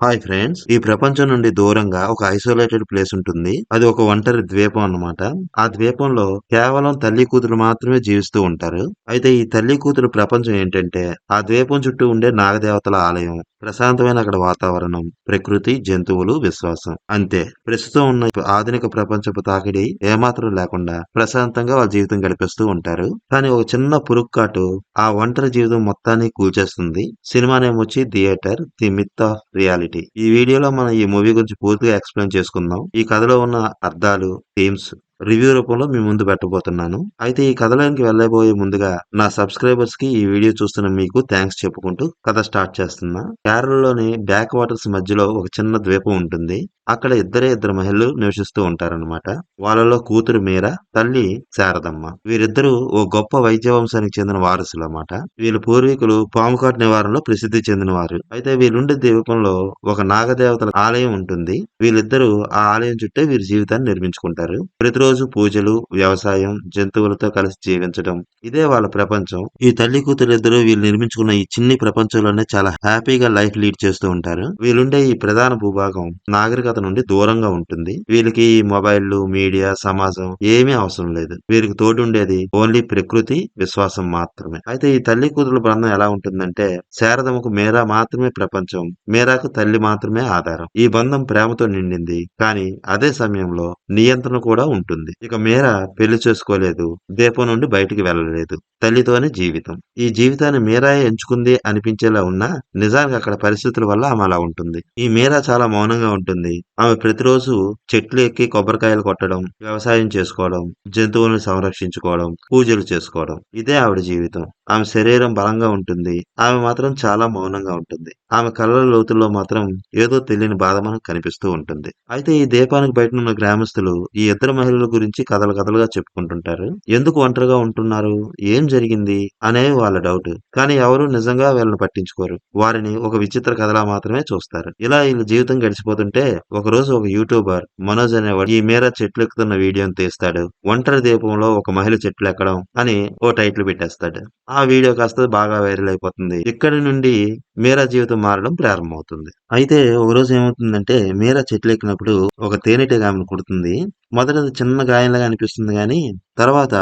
Hi friends, ఈ ప్రపంచం నుండి దూరంగా ఒక ఐసోలేటెడ్ ప్లేస్ ఉంటుంది. అది ఒక ఒంటరి ద్వీపం అన్నమాట. ఆ ద్వీపంలో కేవలం తల్లి కూతురు మాత్రమే జీవిస్తూ ఉంటారు. అయితే ఈ తల్లి కూతురు ప్రపంచం ఏంటంటే ఆ ద్వీపం చుట్టూ ఉండే నాగదేవతల ఆలయం, ప్రశాంతమైన అక్కడ వాతావరణం, ప్రకృతి, జంతువులు, విశ్వాసం. అంతే. ప్రస్తుతం ఉన్న ఆధునిక ప్రపంచపు తాకిడి ఏమాత్రం లేకుండా ప్రశాంతంగా వాళ్ళ జీవితం గడిపేస్తూ ఉంటారు. కానీ ఒక చిన్న పురుక్కాటు ఆ ఒంటరి జీవితం మొత్తాన్ని కూల్చేస్తుంది. సినిమా నేమ్ వచ్చి theatre the myth of reality. ఈ వీడియోలో మనం ఈ మూవీ గురించి పూర్తిగా ఎక్స్ప్లెయిన్ చేసుకుందాం. ఈ కథలో ఉన్న అర్థాలు, థీమ్స్ రివ్యూ రూపంలో మీ ముందు పెట్టబోతున్నాను. అయితే ఈ కథలోనికి వెళ్ళబోయే ముందుగా నా సబ్స్క్రైబర్స్ కి ఈ వీడియో చూస్తున్న మీకు థ్యాంక్స్ చెప్పుకుంటూ కథ స్టార్ట్ చేస్తున్నా. కేరళలోని బ్యాక్ వాటర్స్ మధ్యలో ఒక చిన్న ద్వీపం ఉంటుంది. అక్కడ ఇద్దరు మహిళలు నివసిస్తూ ఉంటారన్నమాట. వాళ్ళలో కూతురు మీరా, తల్లి శారదమ్మ. వీరిద్దరూ ఓ గొప్ప వైద్య వంశానికి చెందిన వారసులు అన్నమాట. వీళ్ళ పూర్వీకులు పాముకాటు నివారణలో ప్రసిద్ధి చెందిన వారు. అయితే వీళ్ళుండే ద్వీపంలో ఒక నాగదేవతల ఆలయం ఉంటుంది. వీళ్ళిద్దరూ ఆ ఆలయం చుట్టే వీరి జీవితాన్ని నిర్మించుకుంటారు. ప్రతిరోజు పూజలు, వ్యవసాయం, జంతువులతో కలిసి జీవించడం, ఇదే వాళ్ళ ప్రపంచం. ఈ తల్లి కూతురిద్దరూ వీళ్ళు నిర్మించుకున్న ఈ చిన్ని ప్రపంచంలోనే చాలా హ్యాపీగా లైఫ్ లీడ్ చేస్తూ ఉంటారు. వీళ్ళుండే ఈ ప్రధాన భూభాగం నాగరికత నుండి దూరంగా ఉంటుంది. వీళ్ళకి ఈ మొబైల్లు, మీడియా, సమాజం ఏమీ అవసరం లేదు. వీరికి తోడు ఉండేది ఓన్లీ ప్రకృతి, విశ్వాసం మాత్రమే. అయితే ఈ తల్లి కూతురు బంధం ఎలా ఉంటుందంటే శారదమ్మకు మీరా మాత్రమే ప్రపంచం, మీరాకు తల్లి మాత్రమే ఆధారం. ఈ బంధం ప్రేమతో నిండింది, కానీ అదే సమయంలో నియంత్రణ కూడా ఉంటుంది. ఇక మీరా పెళ్లి చేసుకోలేదు, దీపం నుండి బయటికి వెళ్ళలేదు. తల్లితోనే జీవితం. ఈ జీవితాన్ని మీరాయే ఎంచుకుంది అనిపించేలా ఉన్నా నిజానికి అక్కడ పరిస్థితుల వల్ల ఆమె అలా ఉంటుంది. ఈ మీరా చాలా మౌనంగా ఉంటుంది. ఆమె ప్రతిరోజు చెట్లు ఎక్కి కొబ్బరికాయలు కొట్టడం, వ్యవసాయం చేసుకోవడం, జంతువులను సంరక్షించుకోవడం, పూజలు చేసుకోవడం, ఇదే ఆవిడ జీవితం. ఆమె శరీరం బలంగా ఉంటుంది. ఆమె మాత్రం చాలా మౌనంగా ఉంటుంది. ఆమె కళ్ళ లోతుల్లో మాత్రం ఏదో తెలియని బాధ మనకు కనిపిస్తూ ఉంటుంది. అయితే ఈ దీపానికి బయట ఉన్న గ్రామస్తులు ఈ ఇద్దరు మహిళల గురించి కథలుగా చెప్పుకుంటుంటారు. ఎందుకు ఒంటరిగా ఉంటున్నారు, ఏం జరిగింది అనేవి వాళ్ళ డౌట్. కానీ ఎవరు నిజంగా వీళ్ళని పట్టించుకోరు. వారిని ఒక విచిత్ర కథలా మాత్రమే చూస్తారు. ఇలా వీళ్ళ జీవితం గడిచిపోతుంటే ఒకరోజు ఒక యూట్యూబర్ మనోజ్ అనేవాడు ఈ మేర చెట్లు ఎక్కుతున్న వీడియోని తీస్తాడు. ఒంటరి దీపంలో ఒక మహిళ చెట్లు ఎక్కడం అని ఓ టైటిల్ పెట్టేస్తాడు. ఆ వీడియో కాస్త బాగా వైరల్ అయిపోతుంది. ఇక్కడి నుండి మీరా జీవితం మారడం ప్రారంభమవుతుంది. అయితే ఒకరోజు ఏమవుతుందంటే మీరా చెట్లు ఎక్కినప్పుడు ఒక తేనెటీగ ఆమెను కుడుతుంది. మొదట అది చిన్న గాయంలాగా అనిపిస్తుంది గాని తర్వాత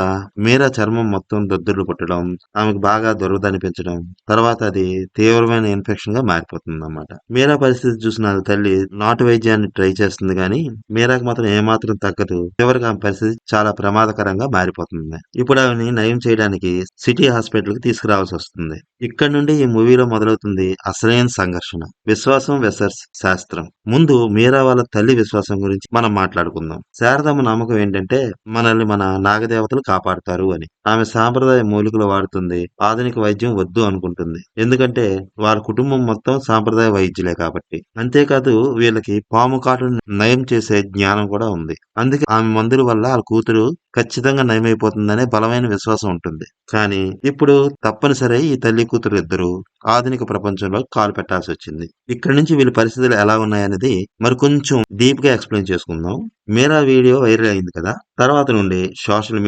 మీరా చర్మం మొత్తం దద్దుర్లు పుట్టడం, ఆమెకు బాగా దురదనిపించడం, తర్వాత అది తీవ్రమైన ఇన్ఫెక్షన్ గా మారిపోతుంది అన్నమాట. మీరా పరిస్థితి చూసిన ఆమె తల్లి నాటు వైద్యాన్ని ట్రై చేస్తుంది గాని మీరాకు మాత్రం ఏమాత్రం తగ్గదు. చివరికి ఆమె పరిస్థితి చాలా ప్రమాదకరంగా మారిపోతుంది. ఇప్పుడు ఆమెని నయం చేయడానికి సిటీ హాస్పిటల్ కి తీసుకురావాల్సి వస్తుంది. ఇక్కడ నుండి ఈ మూవీలో మొదలవుతుంది అసలైన సంఘర్షణ. విశ్వాసం వెసర్స్ శాస్త్రం. ముందు మీరా వాళ్ళ తల్లి విశ్వాసం గురించి మనం మాట్లాడుకుందాం. శారదమ్మ నమ్మకం ఏంటంటే మనల్ని మన నాగదేవతలు కాపాడుతారు అని. ఆమె సాంప్రదాయ మూలికలు వాడుతుంది. ఆధునిక వైద్యం వద్దు అనుకుంటుంది. ఎందుకంటే వాళ్ళ కుటుంబం మొత్తం సాంప్రదాయ వైద్యులే కాబట్టి. అంతేకాదు వీళ్ళకి పాము కాటు నయం చేసే జ్ఞానం కూడా ఉంది. అందుకే ఆమె మందుల వల్ల వాళ్ళ కూతురు ఖచ్చితంగా నయమైపోతుందనే బలమైన విశ్వాసం ఉంటుంది. కానీ ఇప్పుడు తప్పనిసరి ఈ తల్లి కూతురు ఇద్దరు ఆధునిక ప్రపంచంలో కాలు పెట్టాల్సి వచ్చింది. ఇక్కడి నుంచి వీళ్ళ పరిస్థితులు ఎలా ఉన్నాయనేది మరి కొంచెం డీప్ గా ఎక్స్ప్లెయిన్ చేసుకుందాం. మీరా వీడియో వైరల్ అయింది కదా, తర్వాత నుండి సోషల్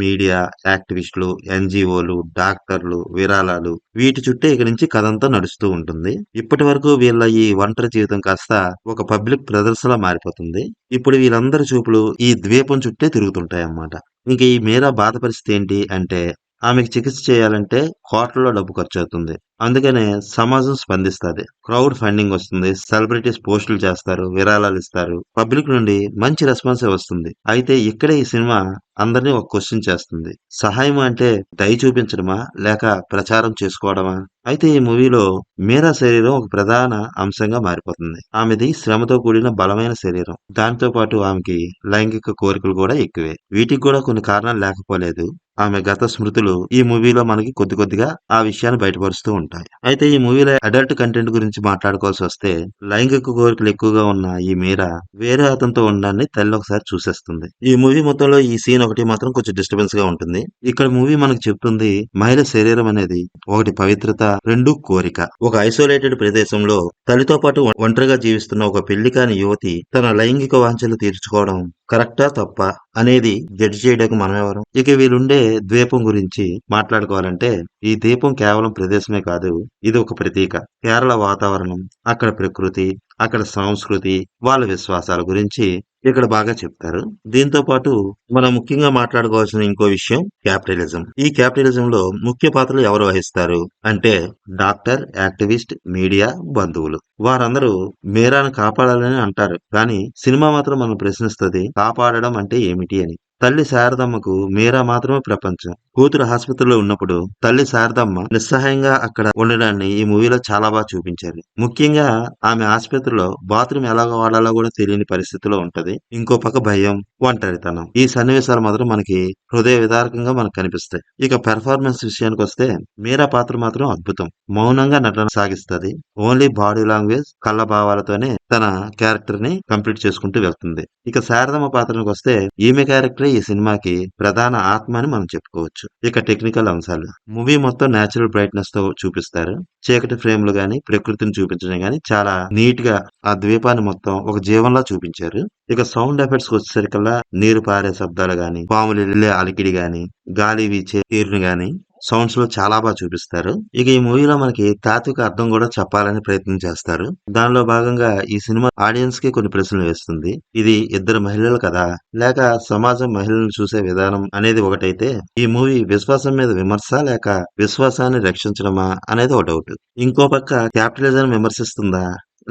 మీడియా, యాక్టివిస్టులు, ఎన్జిఓలు, డాక్టర్లు, విరాళాలు, వీటి చుట్టే ఇక నుంచి కథంతా నడుస్తూ ఉంటుంది. ఇప్పటి వరకు వీళ్ళ ఈ ఒంటరి జీవితం కాస్త ఒక పబ్లిక్ ప్రదర్శనలా మారిపోతుంది. ఇప్పుడు వీళ్ళందరి చూపులు ఈ ద్వీపం చుట్టే తిరుగుతుంటాయి అన్నమాట. ఇంక ఈ మీరా బాధ పరిస్థితి ఏంటి అంటే ఆమెకు చికిత్స చేయాలంటే కోట్లలో డబ్బు ఖర్చు అవుతుంది. అందుకనే సమాజం స్పందిస్తుంది. క్రౌడ్ ఫండింగ్ వస్తుంది. సెలబ్రిటీస్ పోస్టులు చేస్తారు, విరాళాలు ఇస్తారు. పబ్లిక్ నుండి మంచి రెస్పాన్సే వస్తుంది. అయితే ఇక్కడే ఈ సినిమా అందరినీ ఒక క్వశ్చన్ చేస్తుంది. సహాయం అంటే దయ చూపించడమా లేక ప్రచారం చేసుకోవడమా? అయితే ఈ మూవీలో మీరా శరీరం ఒక ప్రధాన అంశంగా మారిపోతుంది. ఆమెది శ్రమతో కూడిన బలమైన శరీరం. దాంతో పాటు ఆమెకి లైంగిక కోరికలు కూడా ఎక్కువే. వీటికి కూడా కొన్ని కారణాలు లేకపోలేదు. ఆమె గత స్మృతులు ఈ మూవీలో మనకి కొద్దిగా ఆ విషయాన్ని బయటపరుస్తూ ఉంటాయి. అయితే ఈ మూవీలో అడల్ట్ కంటెంట్ గురించి మాట్లాడుకోవాల్సి వస్తే లైంగిక కోరికలు ఎక్కువగా ఉన్న ఈ మీరా వేరే అతనితో ఉండడాన్ని తల్లి ఒకసారి చూసేస్తుంది. ఈ మూవీ మొత్తంలో ఈ సీన్ ఒకటి మాత్రం కొంచెం డిస్టర్బెన్స్ గా ఉంటుంది. ఇక్కడ మూవీ మనకు చెప్తుంది మహిళ శరీరం అనేది ఒకటి పవిత్రత, రెండు కోరిక. ఒక ఐసోలేటెడ్ ప్రదేశంలో తల్లితో పాటు ఒంటరిగా జీవిస్తున్న ఒక పెళ్లి కాని యువతి తన లైంగిక వాంఛలు తీర్చుకోవడం కరెక్టా? తప్పా? అనేది జడ్జ్ చేయడానికి మనమెవరం? ఇక వీళ్ళుండే ద్వీపం గురించి మాట్లాడుకోవాలంటే, ఈ ద్వీపం కేవలం ప్రదేశమే కాదు. ఇది ఒక ప్రతీక. కేరళ వాతావరణం, అక్కడ ప్రకృతి, అక్కడ సంస్కృతి, వాళ్ళ విశ్వాసాల గురించి ఇక్కడ బాగా చెప్తారు. దీంతో పాటు మనం ముఖ్యంగా మాట్లాడుకోవాల్సిన ఇంకో విషయం క్యాపిటలిజం. ఈ క్యాపిటలిజంలో ముఖ్య పాత్రలు ఎవరు వహిస్తారు అంటే డాక్టర్, యాక్టివిస్ట్, మీడియా, బంధువులు. వారందరూ మీరాను కాపాడాలని అంటారు. కానీ సినిమా మాత్రం మనం ప్రశ్నిస్తది కాపాడడం అంటే ఏమిటి అని. తల్లి శారదమ్మకు మీరా మాత్రమే ప్రపంచం. కూతురు ఆసుపత్రిలో ఉన్నప్పుడు తల్లి శారదమ్మ నిస్సహాయంగా అక్కడ ఉండడాన్ని ఈ మూవీలో చాలా బాగా చూపించారు. ముఖ్యంగా ఆమె ఆసుపత్రిలో బాత్రూమ్ ఎలాగ వాడాలో కూడా తెలియని పరిస్థితిలో ఉంటది. ఇంకో పక్క భయం, ఒంటరితనం. ఈ సన్నివేశాలు మాత్రం మనకి హృదయ విదారకంగా మనకు కనిపిస్తాయి. ఇక పెర్ఫార్మెన్స్ విషయానికి వస్తే మీరా పాత్ర మాత్రం అద్భుతం. మౌనంగా నటన సాగిస్తది. ఓన్లీ బాడీ లాంగ్వేజ్, కళ్ళ భావాలతోనే తన క్యారెక్టర్ ని కంప్లీట్ చేసుకుంటూ వెళ్తుంది. ఇక శారదమ్మ పాత్రకు వస్తే ఈమె క్యారెక్టరే ఈ సినిమాకి ప్రధాన ఆత్మ అని మనం చెప్పుకోవచ్చు. ఇక టెక్నికల్ అంశాలు. మూవీ మొత్తం నేచురల్ బ్రైట్నెస్ తో చూపిస్తారు. చీకటి ఫ్రేమ్లు గాని, ప్రకృతిని చూపించడం గాని చాలా నీట్ గా ఆ ద్వీపాన్ని మొత్తం ఒక జీవంలా చూపించారు. ఇక సౌండ్ ఎఫెక్ట్స్ వచ్చేసరికల్లా నీరు పారే శబ్దాలు గాని, పాములు ఎళ్ళే అలికిడి గాని, గాలి వీచే తీరుని గాని సౌండ్స్ లో చాలా బాగా చూపిస్తారు. ఇక ఈ మూవీలో మనకి తాత్విక అర్థం కూడా చెప్పాలని ప్రయత్నం చేస్తారు. దానిలో భాగంగా ఈ సినిమా ఆడియన్స్ కి కొన్ని ప్రశ్నలు వేస్తుంది. ఇది ఇద్దరు మహిళలు కదా, లేక సమాజం మహిళలను చూసే విధానం అనేది ఒకటైతే, ఈ మూవీ విశ్వాసం మీద విమర్శ లేక విశ్వాసాన్ని రక్షించడమా అనేది ఒక డౌట్. ఇంకో పక్క క్యాపిటలిజం విమర్శిస్తుందా,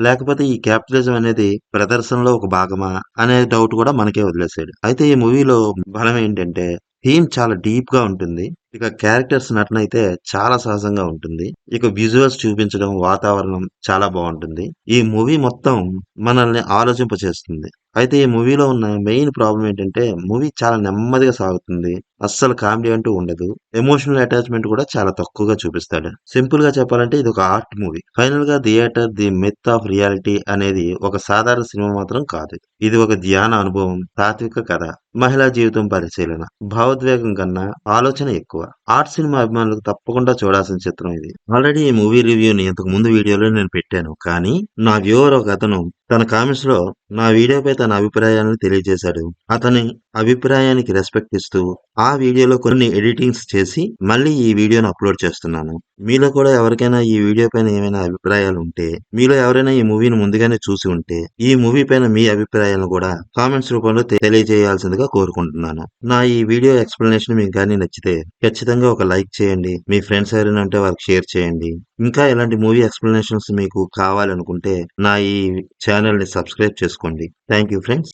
లేకపోతే ఈ క్యాపిటలిజం అనేది ప్రదర్శనలో ఒక భాగమా అనే డౌట్ కూడా మనకే వదిలేసాడు. అయితే ఈ మూవీలో బలం ఏంటంటే థీమ్ చాలా డీప్ గా ఉంటుంది. ఇక క్యారెక్టర్స్ నటన అయితే చాలా సహజంగా ఉంటుంది. ఇక విజువల్స్ చూపించడం, వాతావరణం చాలా బాగుంటుంది. ఈ మూవీ మొత్తం మనల్ని ఆలోచింపచేస్తుంది. అయితే ఈ మూవీలో ఉన్న మెయిన్ ప్రాబ్లం ఏంటంటే మూవీ చాలా నెమ్మదిగా సాగుతుంది. అస్సలు కామెడీ అంటూ ఉండదు. ఎమోషనల్ అటాచ్మెంట్ కూడా చాలా తక్కువగా చూపిస్తాడు. సింపుల్ గా చెప్పాలంటే ఇది ఒక ఆర్ట్ మూవీ. ఫైనల్ గా theatre the myth of reality అనేది ఒక సాధారణ సినిమా మాత్రం కాదు. ఇది ఒక ధ్యాన అనుభవం, తాత్విక కథ, మహిళా జీవితం పరిశీలన, భావోద్వేగం కన్నా ఆలోచన ఎక్కువ. ఆర్ట్ సినిమా అభిమానులకు తప్పకుండా చూడాల్సిన చిత్రం ఇది. ఆల్రెడీ ఈ మూవీ రివ్యూని ఇంతకు ముందు వీడియోలో నేను పెట్టాను. కానీ నా వ్యూవర్ ఒక అతను తన కామెంట్స్ లో నా వీడియోపై తన అభిప్రాయాలను తెలియజేశాడు. అతని అభిప్రాయానికి రెస్పెక్ట్ ఇస్తూ ఆ వీడియోలో కొన్ని ఎడిటింగ్స్ చేసి మళ్ళీ ఈ వీడియోను అప్లోడ్ చేస్తున్నాను. మీలో కూడా ఎవరికైనా ఈ వీడియో పైన ఏమైనా అభిప్రాయాలు ఉంటే, మీలో ఎవరైనా ఈ మూవీని ముందుగానే చూసి ఉంటే, ఈ మూవీ పైన మీ అభిప్రాయాలను కూడా కామెంట్స్ రూపంలో తెలియజేయాల్సిందిగా కోరుకుంటున్నాను. నా ఈ వీడియో ఎక్స్ప్లెనేషన్ మీకు కానీ నచ్చితే ఖచ్చితంగా ఒక లైక్ చేయండి. మీ ఫ్రెండ్స్ ఎవరైనా ఉంటే వారికి షేర్ చేయండి. ఇంకా ఇలాంటి మూవీ ఎక్స్ప్లెనేషన్స్ మీకు కావాలనుకుంటే నా ఈ ఛానల్ ని సబ్స్క్రైబ్ చేసుకోండి. Thank you friends.